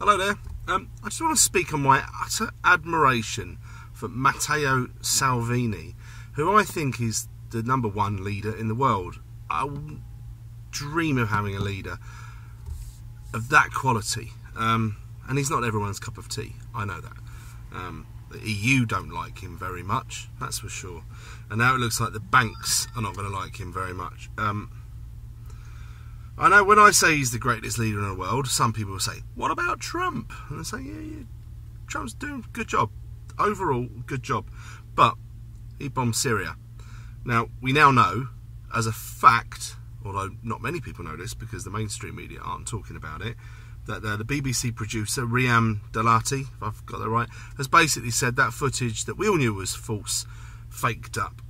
Hello there. I just want to speak on my utter admiration for Matteo Salvini, who I think is the #1 leader in the world. I dream of having a leader of that quality. And he's not everyone's cup of tea. I know that. The EU don't like him very much, that's for sure. And now it looks like the banks are not going to like him very much. I know when I say he's the greatest leader in the world, some people will say, what about Trump? And I say, yeah, Trump's doing a good job. Overall, good job. But he bombed Syria. Now, we now know, as a fact, although not many people know this because the mainstream media aren't talking about it, that the BBC producer, Riam Dalati, if I've got that right, has basically said that footage that we all knew was false, faked up,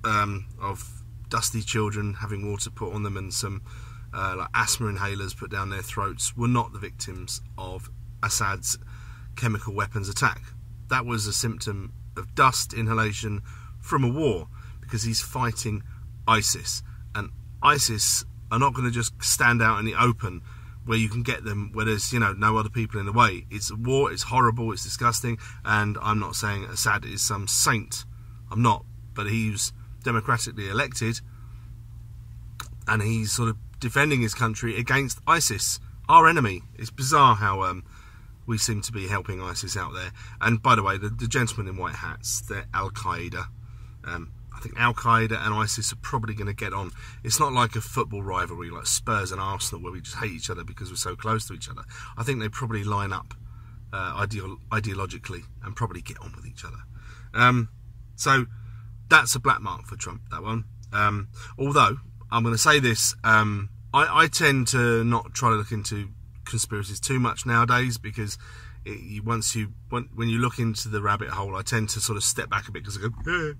of dusty children having water put on them and some like asthma inhalers put down their throats were not the victims of Assad's chemical weapons attack. That was a symptom of dust inhalation from a war, because he's fighting ISIS, and ISIS are not going to just stand out in the open where you can get them where there's, you know, no other people in the way. It's a war, it's horrible, it's disgusting, and I'm not saying Assad is some saint. I'm not, but he's democratically elected and he's sort of defending his country against ISIS, our enemy. It's bizarre how we seem to be helping ISIS out there. And by the way, the gentlemen in white hats, they're Al-Qaeda. I think Al-Qaeda and ISIS are probably going to get on. It's not like a football rivalry like Spurs and Arsenal where we just hate each other because we're so close to each other. I think they probably line up ideologically and probably get on with each other. So that's a black mark for Trump, that one. Although, I'm going to say this, I tend to not try to look into conspiracies too much nowadays, because when you look into the rabbit hole, I tend to sort of step back a bit because I go,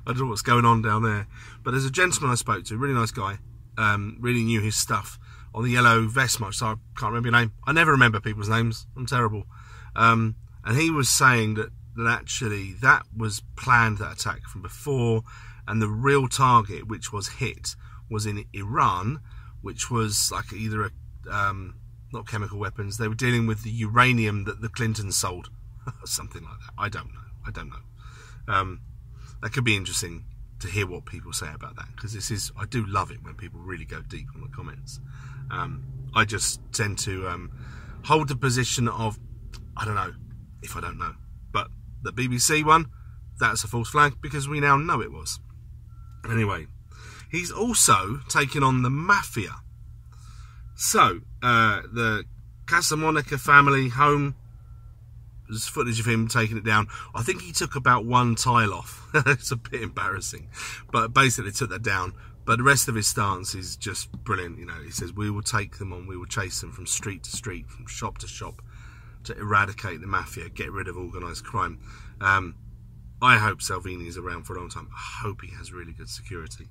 I don't know what's going on down there. But there's a gentleman I spoke to, really nice guy, really knew his stuff, on the yellow vest much, so I can't remember your name. I never remember people's names, I'm terrible. And he was saying that actually that was planned, that attack, from before, and the real target which was hit was in Iran, which was like either a not chemical weapons, they were dealing with the uranium that the Clintons sold, something like that. I don't know. That could be interesting to hear what people say about that, because I do love it when people really go deep on the comments. I just tend to hold the position of, I don't know if I don't know. But the BBC one, that's a false flag, because we now know it was. Anyway, he's also taken on the mafia. So, the Casa Monica family home, there's footage of him taking it down. I think he took about one tile off. It's a bit embarrassing, but basically took that down. But the rest of his stance is just brilliant. You know, he says, we will take them on, we will chase them from street to street, from shop to shop, to eradicate the mafia, get rid of organised crime. I hope Salvini is around for a long time. I hope he has really good security.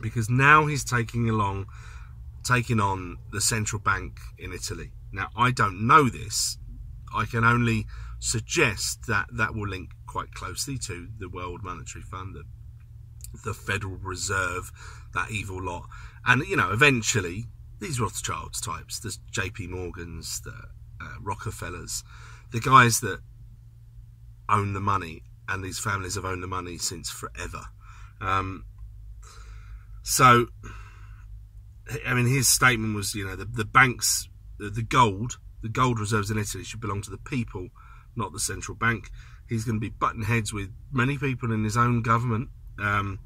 Because now he's taking on the central bank in Italy. Now, I don't know this. I can only suggest that that will link quite closely to the World Monetary Fund, the Federal Reserve, that evil lot. And, you know, eventually, these Rothschilds types, the JP Morgans, the Rockefellers, the guys that own the money, and these families have owned the money since forever. So, I mean, his statement was, you know, the banks, the gold reserves in Italy should belong to the people, not the central bank. He's going to be butting heads with many people in his own government, but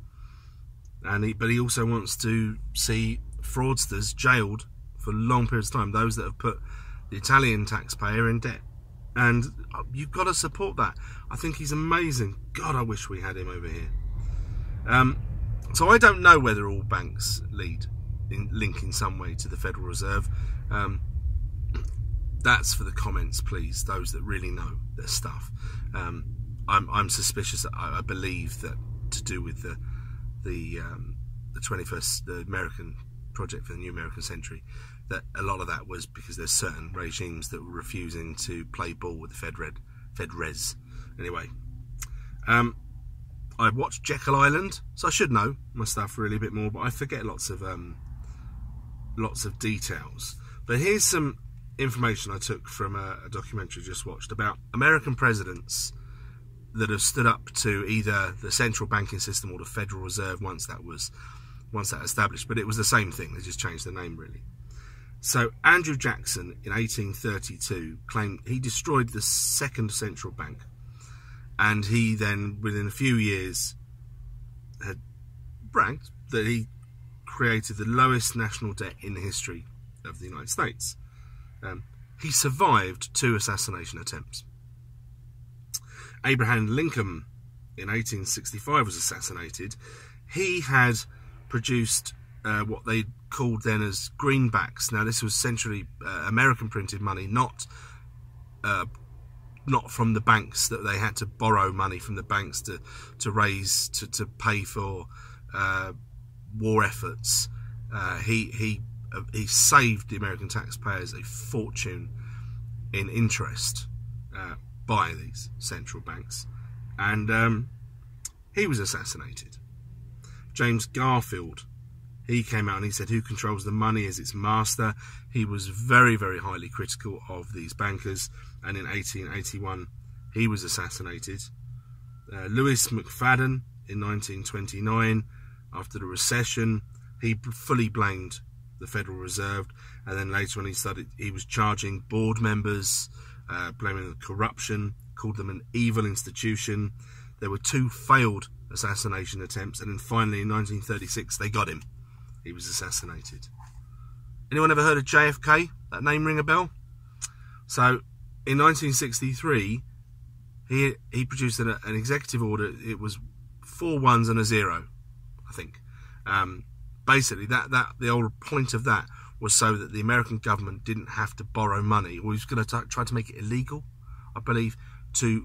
he also wants to see fraudsters jailed for long periods of time, those that have put the Italian taxpayer in debt. And you've got to support that. I think he's amazing. God, I wish we had him over here. So I don't know whether all banks link in some way to the Federal Reserve. That's for the comments, please, those that really know their stuff. I'm suspicious that I believe that to do with the American project for the new American century, that a lot of that was because there's certain regimes that were refusing to play ball with the Fed-Res. Anyway, I watched Jekyll Island, so I should know my stuff really a bit more, but I forget lots of details. But here's some information I took from a documentary I just watched about American presidents that have stood up to either the central banking system or the Federal Reserve once that established, but it was the same thing, they just changed the name really. So Andrew Jackson in 1832 claimed he destroyed the second central bank, and he then within a few years had bragged that he created the lowest national debt in the history of the United States. He survived 2 assassination attempts. Abraham Lincoln in 1865 was assassinated. He had produced what they called then as greenbacks. Now this was essentially American printed money, not from the banks, that they had to borrow money from the banks to raise to pay for war efforts. He saved the American taxpayers a fortune in interest by these central banks, and he was assassinated. James Garfield, he came out and he said, who controls the money is its master. He was very, very highly critical of these bankers, and in 1881 he was assassinated. Lewis McFadden in 1929, after the recession, he fully blamed the Federal Reserve, and then later when he was charging board members, blaming them for corruption, called them an evil institution. There were 2 failed assassination attempts, and then finally in 1936 they got him. He was assassinated. Anyone ever heard of JFK? That name ring a bell? So in 1963 he produced an executive order. It was 4 1s and a 0, I think. Basically the whole point of that was so that the American government didn't have to borrow money, or he was going to try to make it illegal, I believe,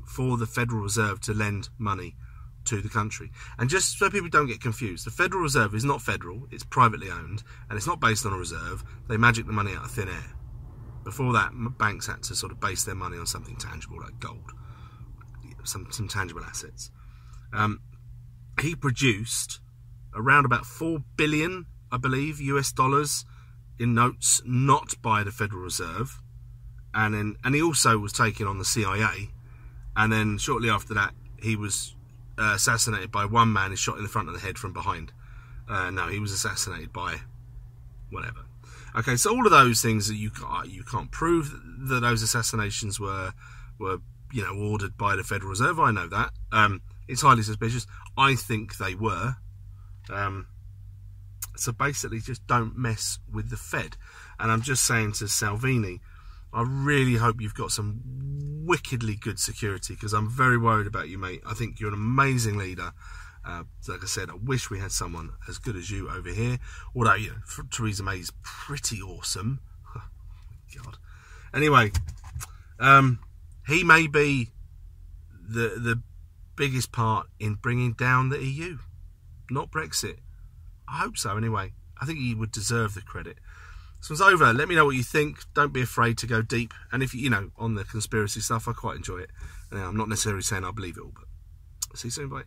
for the Federal Reserve to lend money to the country. And just so people don't get confused, the Federal Reserve is not federal, it's privately owned, and it's not based on a reserve. They magic the money out of thin air. Before that, banks had to sort of base their money on something tangible like gold, some tangible assets. He produced around about 4 billion, I believe, US dollars in notes not by the Federal Reserve, and he also was taking on the CIA, and then shortly after that he was assassinated by one man. He shot in the front of the head from behind. No, he was assassinated by whatever. Okay, so all of those things that you can't prove that those assassinations were ordered by the Federal Reserve. I know that. It's highly suspicious. I think they were. So basically, just don't mess with the Fed. And I'm just saying to Salvini, I really hope you've got some wickedly good security, because I'm very worried about you, mate. I think you're an amazing leader. Like I said, I wish we had someone as good as you over here. Although, Theresa May is pretty awesome. God. Anyway, he may be the biggest part in bringing down the EU, not Brexit. I hope so, anyway. I think he would deserve the credit. This one's over. Let me know what you think. Don't be afraid to go deep. And if on the conspiracy stuff, I quite enjoy it. I'm not necessarily saying I believe it all, but see you soon. Bye.